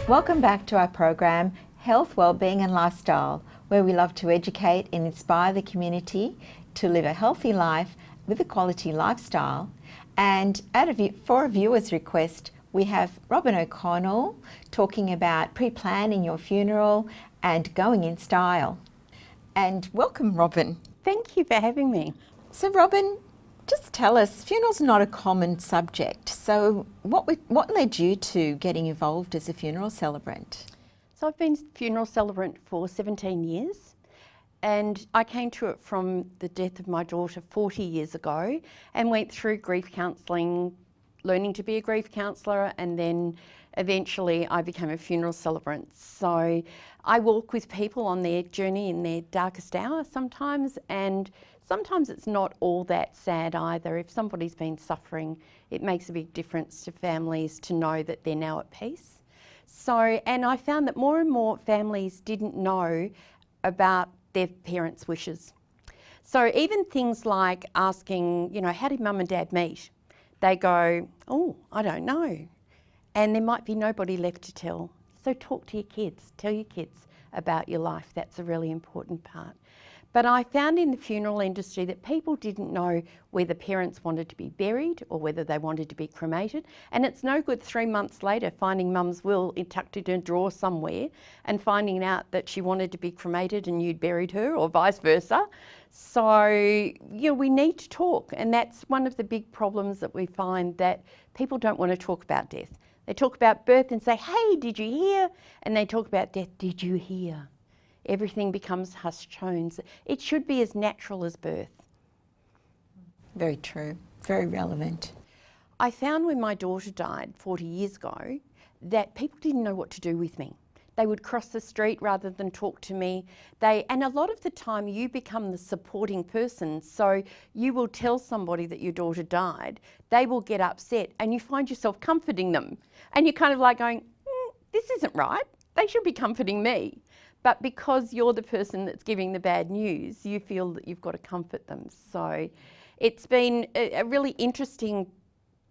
Welcome back to our program, Health, Wellbeing and Lifestyle, where we love to educate and inspire the community to live a healthy life with a quality lifestyle. And for a viewer's request, we have Robin OConnell talking about pre-planning your funeral and going in style. And welcome, Robin. Thank you for having me. So Robin, just tell us, funeral's not a common subject. So what led you to getting involved as a funeral celebrant? So I've been funeral celebrant for 17 years, and I came to it from the death of my daughter 40 years ago and went through grief counselling, learning to be a grief counsellor, and then eventually I became a funeral celebrant. So I walk with people on their journey in their darkest hour sometimes, and sometimes it's not all that sad either. If somebody's been suffering, it makes a big difference to families to know that they're now at peace. So, and I found that more and more families didn't know about their parents' wishes. So even things like asking, how did mum and dad meet? They go, oh, I don't know. And there might be nobody left to tell. So talk to your kids, tell your kids about your life. That's a really important part. But I found in the funeral industry that people didn't know whether parents wanted to be buried or whether they wanted to be cremated. And it's no good 3 months later finding mum's will tucked in a drawer somewhere and finding out that she wanted to be cremated and you'd buried her, or vice versa. So, we need to talk. And that's one of the big problems that we find, that people don't want to talk about death. They talk about birth and say, hey, did you hear? And they talk about death, did you hear? Everything becomes hushed tones. It should be as natural as birth. Very true, very relevant. I found when my daughter died 40 years ago that people didn't know what to do with me. They would cross the street rather than talk to me. And a lot of the time you become the supporting person. So you will tell somebody that your daughter died, they will get upset, and you find yourself comforting them. And you're kind of like going, this isn't right. They should be comforting me. But because you're the person that's giving the bad news, you feel that you've got to comfort them. So it's been a really interesting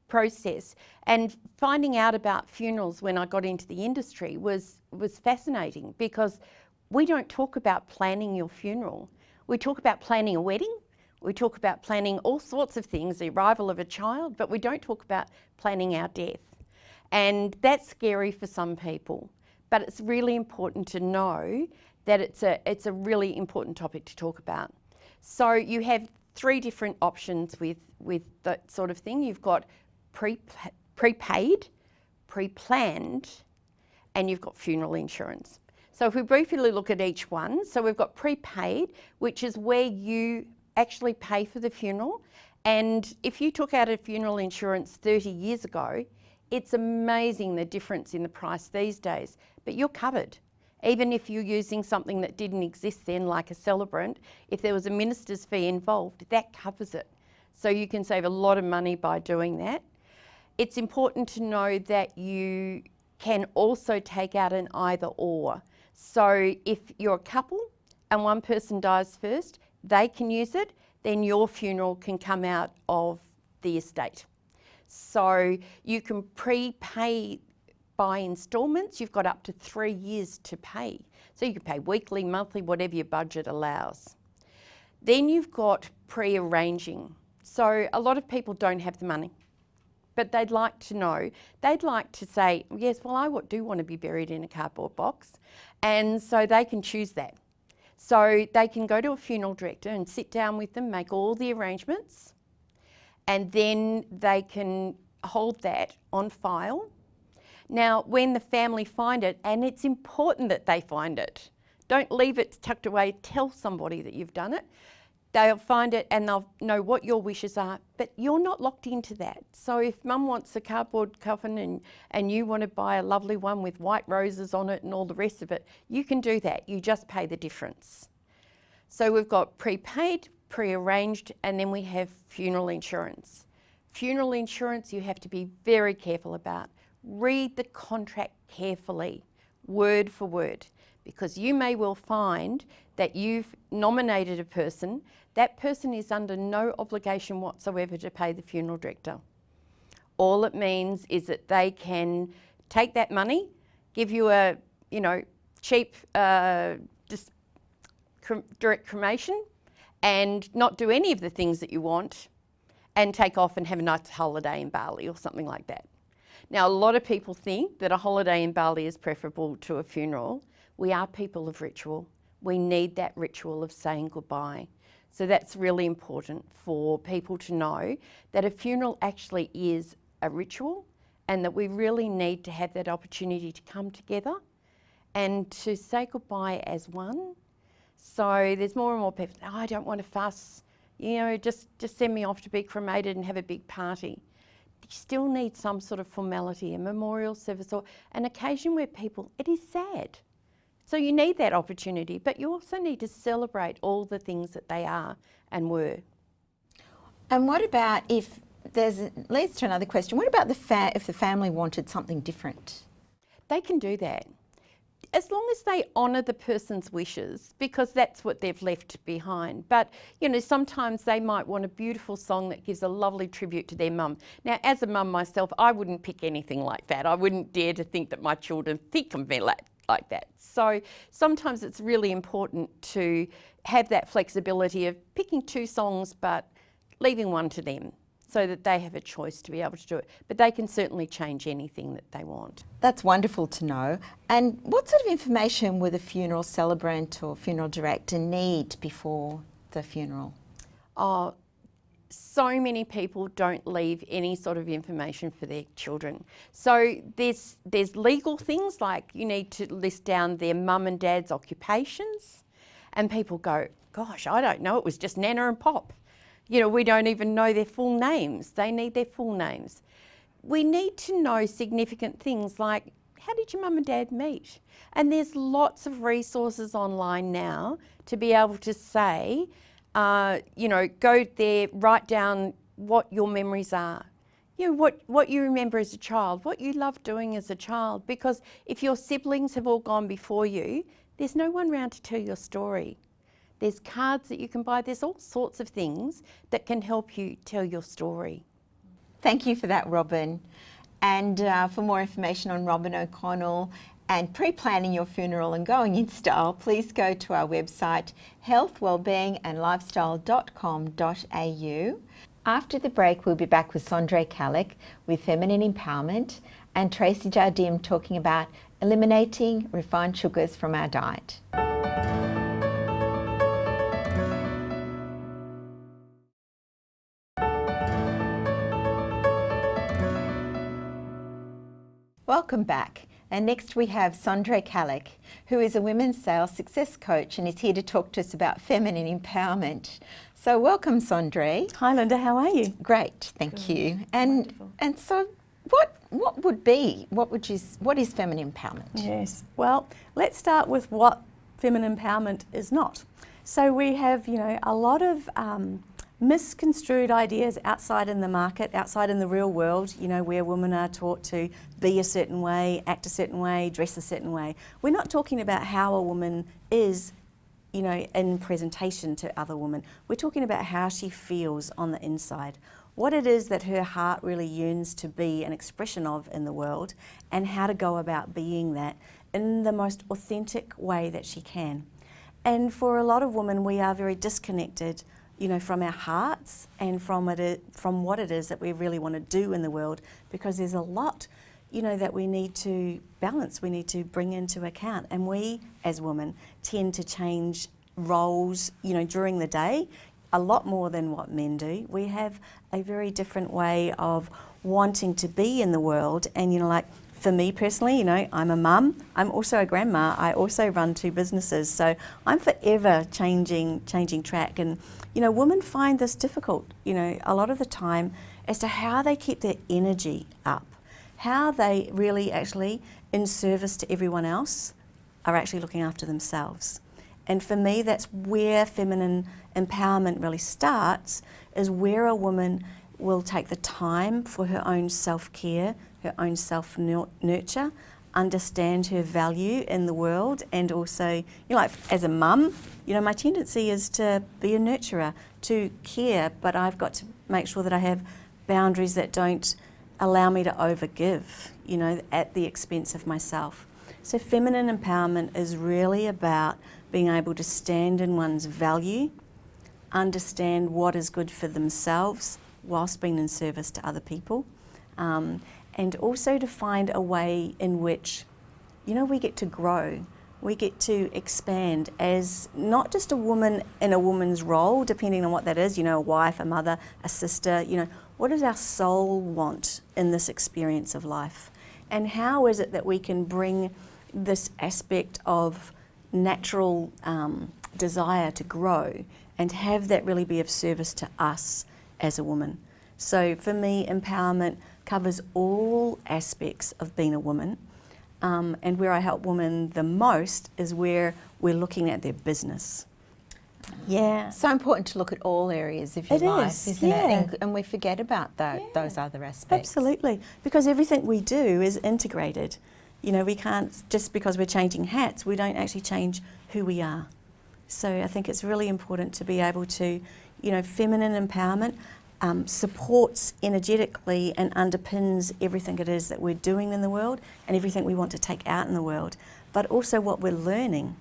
process. And finding out about funerals when I got into the industry was fascinating, because we don't talk about planning your funeral. We talk about planning a wedding. We talk about planning all sorts of things, the arrival of a child, but we don't talk about planning our death. And that's scary for some people. But it's really important to know that it's a really important topic to talk about. So you have 3 different options with that sort of thing. You've got prepaid, pre-planned, and you've got funeral insurance. So if we briefly look at each one, so we've got prepaid, which is where you actually pay for the funeral. And if you took out a funeral insurance 30 years ago, it's amazing the difference in the price these days, but you're covered. Even if you're using something that didn't exist then, like a celebrant, if there was a minister's fee involved, that covers it. So you can save a lot of money by doing that. It's important to know that you can also take out an either or. So if you're a couple and one person dies first, they can use it, then your funeral can come out of the estate. So you can prepay by instalments. You've got up to 3 years to pay. So you can pay weekly, monthly, whatever your budget allows. Then you've got pre-arranging. So a lot of people don't have the money, but they'd like to know. They'd like to say, yes, well, I do want to be buried in a cardboard box. And so they can choose that. So they can go to a funeral director and sit down with them, make all the arrangements, and then they can hold that on file. Now, when the family find it, and it's important that they find it, don't leave it tucked away, tell somebody that you've done it. They'll find it and they'll know what your wishes are, but you're not locked into that. So if mum wants a cardboard coffin and you want to buy a lovely one with white roses on it and all the rest of it, you can do that. You just pay the difference. So we've got prepaid, pre-arranged, and then we have funeral insurance. Funeral insurance you have to be very careful about. Read the contract carefully, word for word, because you may well find that you've nominated a person. That person is under no obligation whatsoever to pay the funeral director. All it means is that they can take that money, give you a, cheap direct cremation and not do any of the things that you want and take off and have a nice holiday in Bali or something like that. Now, a lot of people think that a holiday in Bali is preferable to a funeral. We are people of ritual. We need that ritual of saying goodbye. So that's really important for people to know that a funeral actually is a ritual and that we really need to have that opportunity to come together and to say goodbye as one. So there's more and more people, oh, I don't want to fuss, just send me off to be cremated and have a big party. You still need some sort of formality, a memorial service or an occasion where it is sad. So you need that opportunity, but you also need to celebrate all the things that they are and were. And what about leads to another question, what about if the family wanted something different? They can do that. As long as they honour the person's wishes, because that's what they've left behind. But, sometimes they might want a beautiful song that gives a lovely tribute to their mum. Now, as a mum myself, I wouldn't pick anything like that. I wouldn't dare to think that my children think of me like that. So sometimes it's really important to have that flexibility of picking 2 songs but leaving one to them so that they have a choice to be able to do it. But they can certainly change anything that they want. That's wonderful to know. And what sort of information would a funeral celebrant or funeral director need before the funeral? Oh, so many people don't leave any sort of information for their children. So there's legal things like you need to list down their mum and dad's occupations, and people go, gosh, I don't know, it was just Nana and Pop. We don't even know their full names. They need their full names. We need to know significant things like, how did your mum and dad meet? And there's lots of resources online now to be able to say, go there, write down what your memories are. What you remember as a child, what you loved doing as a child. Because if your siblings have all gone before you, there's no one around to tell your story. There's cards that you can buy. There's all sorts of things that can help you tell your story. Thank you for that, Robin. And for more information on Robin O'Connell and pre-planning your funeral and going in style, please go to our website healthwellbeingandlifestyle.com.au. After the break, we'll be back with Sandra Calloc with Feminine Empowerment and Tracy Jardine talking about eliminating refined sugars from our diet. Welcome back. And next we have Sandra Calloc, who is a women's sales success coach and is here to talk to us about feminine empowerment. So welcome, Sandra. Hi Linda, how are you? Great, thank you. And so what is feminine empowerment? Yes. Well, let's start with what feminine empowerment is not. So we have, a lot of misconstrued ideas outside in the market, outside in the real world, where women are taught to be a certain way, act a certain way, dress a certain way. We're not talking about how a woman is, in presentation to other women. We're talking about how she feels on the inside, what it is that her heart really yearns to be an expression of in the world, and how to go about being that in the most authentic way that she can. And for a lot of women, we are very disconnected from our hearts and from what it is that we really want to do in the world, because there's a lot, that we need to balance, we need to bring into account. And we, as women, tend to change roles, during the day, a lot more than what men do. We have a very different way of wanting to be in the world. And, like, for me personally, I'm a mum, I'm also a grandma, I also run 2 businesses, so I'm forever changing track. And, women find this difficult, a lot of the time, as to how they keep their energy up, how they really actually, in service to everyone else, are actually looking after themselves. And for me, that's where feminine empowerment really starts, is where a woman will take the time for her own self-care, her own self-nurture, understand her value in the world, and also, like as a mum, my tendency is to be a nurturer, to care, but I've got to make sure that I have boundaries that don't allow me to overgive, at the expense of myself. So feminine empowerment is really about being able to stand in one's value, understand what is good for themselves whilst being in service to other people, and also to find a way in which, you know, we get to grow, we get to expand as not just a woman in a woman's role, depending on what that is, you know, a wife, a mother, a sister, you know, what does our soul want in this experience of life? And how is it that we can bring this aspect of natural desire to grow and have that really be of service to us as a woman? So for me, empowerment covers all aspects of being a woman, and where I help women the most is where we're looking at their business. Yeah. So important to look at all areas of your life, isn't it? And we forget about those other aspects. Absolutely, because everything we do is integrated. You know, we can't, just because we're changing hats, we don't actually change who we are. So I think it's really important to be able to, you know, feminine empowerment supports energetically and underpins everything it is that we're doing in the world and everything we want to take out in the world, but also what we're learning,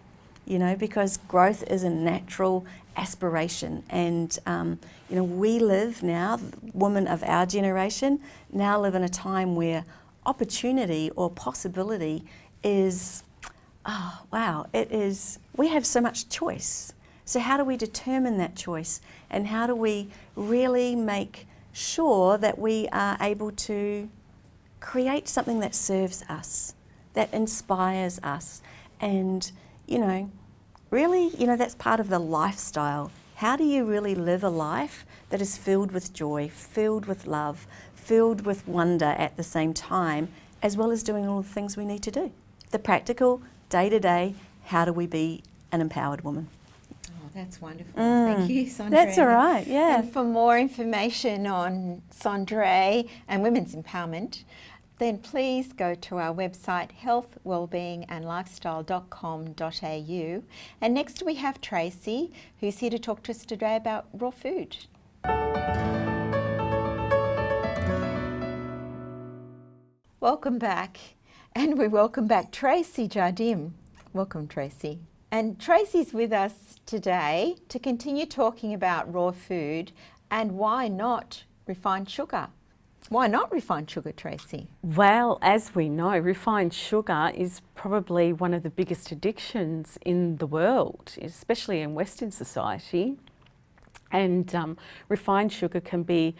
you know, because growth is a natural aspiration. And, you know, we live now, women of our generation, now live in a time where opportunity or possibility is, oh, wow, it is, we have so much choice. So how do we determine that choice? And how do we really make sure that we are able to create something that serves us, that inspires us? And, you know, really, you know, that's part of the lifestyle. How do you really live a life that is filled with joy, filled with love, filled with wonder at the same time, as well as doing all the things we need to do? The practical, day-to-day, how do we be an empowered woman? That's wonderful. Thank you, Sandra. That's all right, yeah. And for more information on Sandra and women's empowerment, then please go to our website healthwellbeingandlifestyle.com.au. And next we have Tracy, who's here to talk to us today about raw food. Welcome back. And we welcome back Tracy Jardine. Welcome, Tracy. And Tracy's with us today to continue talking about raw food and why not refined sugar. Why not refined sugar, Tracy? Well, as we know, refined sugar is probably one of the biggest addictions in the world, especially in Western society. And refined sugar can be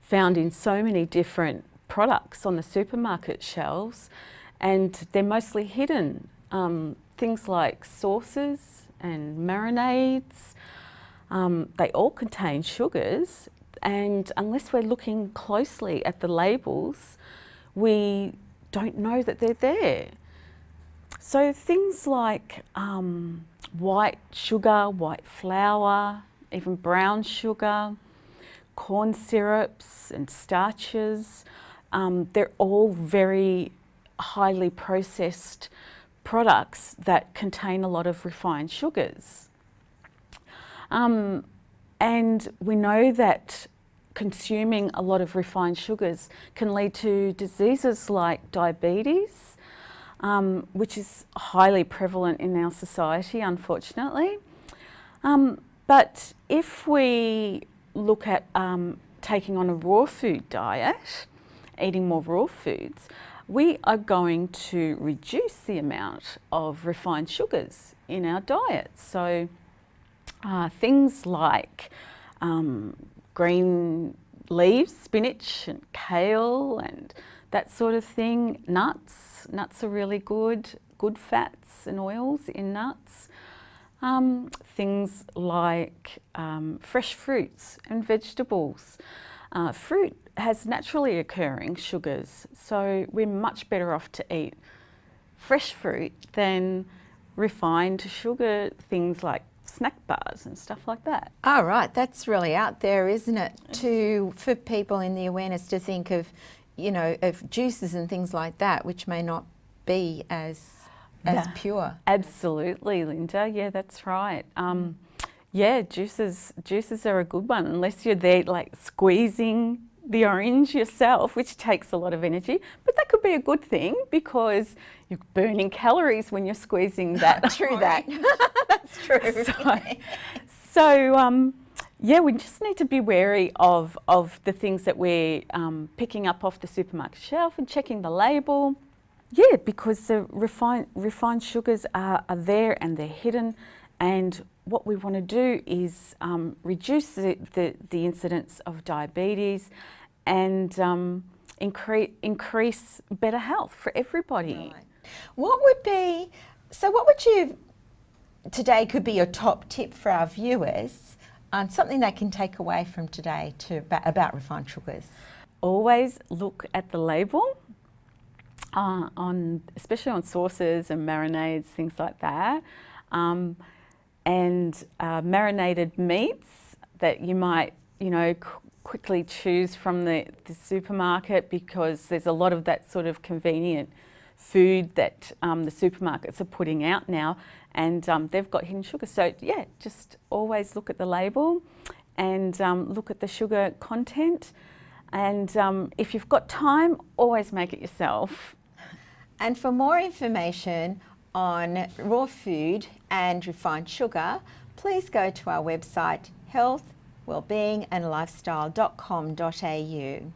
found in so many different products on the supermarket shelves, and they're mostly hidden. Things like sauces and marinades, they all contain sugars, and unless we're looking closely at the labels, we don't know that they're there. So things like white sugar, white flour, even brown sugar, corn syrups and starches, they're all very highly processed products that contain a lot of refined sugars. And we know that consuming a lot of refined sugars can lead to diseases like diabetes, which is highly prevalent in our society, unfortunately. But if we look at taking on a raw food diet, eating more raw foods, we are going to reduce the amount of refined sugars in our diet. So things like green leaves, spinach and kale and that sort of thing. Nuts are really good fats and oils in nuts. Things like fresh fruits and vegetables. Fruit has naturally occurring sugars, so we're much better off to eat fresh fruit than refined sugar things like snack bars and stuff like that. Oh, right, that's really out there, isn't it? For people in the awareness to think of, you know, of juices and things like that, which may not be as pure. Absolutely, Linda. Yeah, that's right. Yeah, juices are a good one, unless you're there like squeezing the orange yourself, which takes a lot of energy, but that could be a good thing because you're burning calories when you're squeezing that. True that. That's true. So yeah, we just need to be wary of the things that we're picking up off the supermarket shelf and checking the label. Yeah, because the refined sugars are there and they're hidden, and what we want to do is reduce the incidence of diabetes and increase better health for everybody. Right. What would you, today could be your top tip for our viewers on something they can take away from today about refined sugars? Always look at the label, especially on sauces and marinades, things like that. And marinated meats that you might, quickly choose from the supermarket, because there's a lot of that sort of convenient food that the supermarkets are putting out now, and they've got hidden sugar. So yeah, just always look at the label and look at the sugar content. And if you've got time, always make it yourself. And for more information on raw food and refined sugar, please go to our website healthwellbeingandlifestyle.com.au.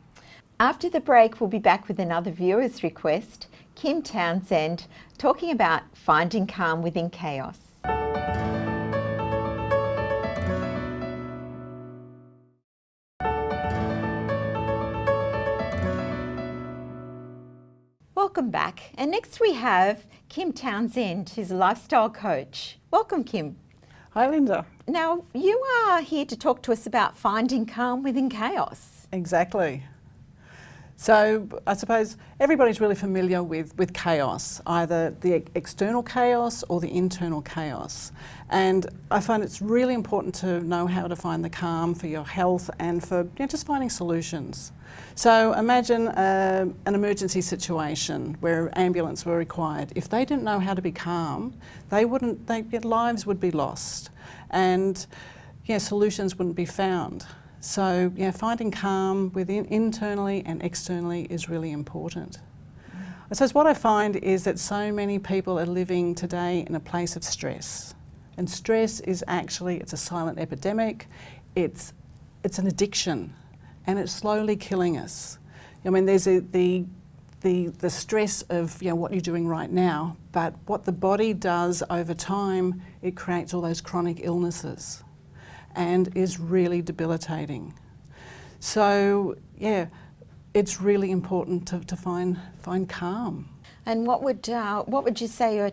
After the break, we'll be back with another viewer's request, Kim Townsend, talking about finding calm within chaos. Welcome back. And next we have Kim Townsend, who's a lifestyle coach. Welcome, Kim. Hi, Linda. Now, you are here to talk to us about finding calm within chaos. Exactly. So I suppose everybody's really familiar with chaos, either the external chaos or the internal chaos. And I find it's really important to know how to find the calm for your health and for just finding solutions. So imagine an emergency situation where ambulance were required. If they didn't know how to be calm, their lives would be lost, and solutions wouldn't be found. So finding calm within internally and externally is really important. I suppose what I find is that so many people are living today in a place of stress, and stress is it's a silent epidemic. It's an addiction, and it's slowly killing us. I mean, there's the stress of what you're doing right now, but what the body does over time, it creates all those chronic illnesses and is really debilitating. So it's really important to find calm. And what would you say are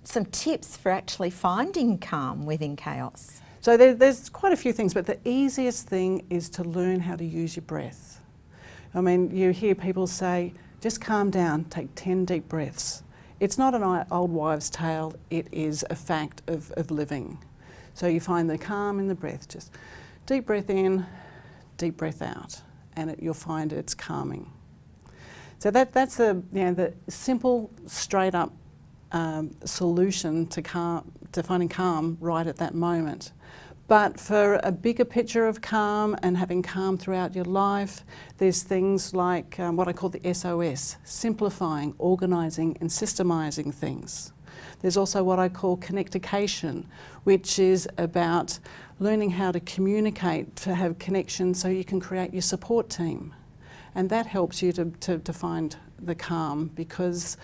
some tips for actually finding calm within chaos? So there's quite a few things, but the easiest thing is to learn how to use your breath. I mean, you hear people say, just calm down, take 10 deep breaths. It's not an old wives' tale, it is a fact of living. So you find the calm in the breath, just deep breath in, deep breath out, and you'll find it's calming. So that's the simple, straight up solution to finding calm right at that moment. But for a bigger picture of calm and having calm throughout your life, there's things like what I call the SOS, simplifying, organising and systemising things. There's also what I call connectication, which is about learning how to communicate, to have connection so you can create your support team. And that helps you to find the calm, because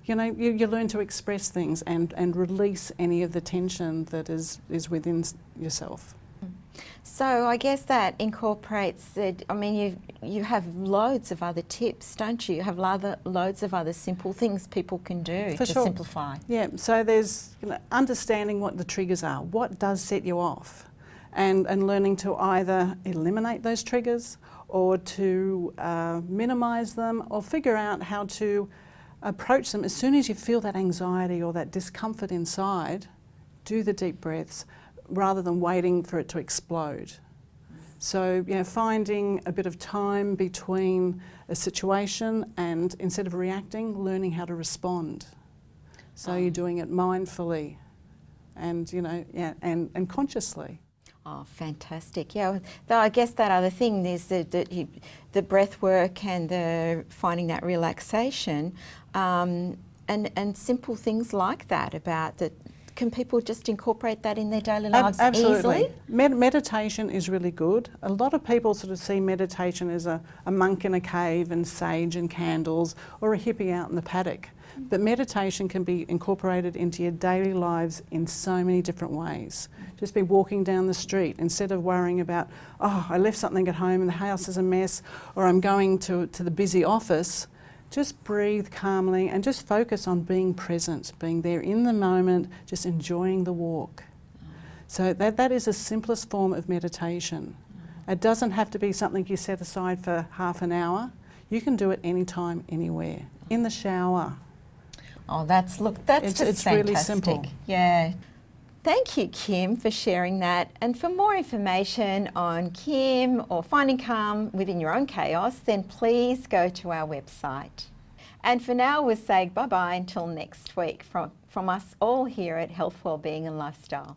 you learn to express things and release any of the tension that is within yourself. So I guess that incorporates you have loads of other tips, don't you? You have loads of other simple things people can do to simplify. Yeah, so there's understanding what the triggers are, what does set you off, and learning to either eliminate those triggers or to minimise them, or figure out how to approach them. As soon as you feel that anxiety or that discomfort inside, do the deep breaths rather than waiting for it to explode. So finding a bit of time between a situation, and instead of reacting, learning how to respond. So you're doing it mindfully and and consciously. Oh, fantastic. Yeah, though I guess that other thing is the breath work and the finding that relaxation, and simple things like that about that. Can people just incorporate that in their daily lives Absolutely. easily? Meditation is really good. A lot of people sort of see meditation as a monk in a cave and sage and candles, or a hippie out in the paddock. But meditation can be incorporated into your daily lives in so many different ways. Just be walking down the street instead of worrying about, oh, I left something at home and the house is a mess, or I'm going to the busy office. Just breathe calmly and just focus on being present, being there in the moment, just enjoying the walk. So that is the simplest form of meditation. It doesn't have to be something you set aside for half an hour. You can do it anytime, anywhere. In the shower. Oh, that's just it's fantastic. really simple. Yeah. Thank you, Kim, for sharing that. And for more information on Kim or finding calm within your own chaos, then please go to our website. And for now, we'll say bye-bye until next week from us all here at Health, Wellbeing and Lifestyle.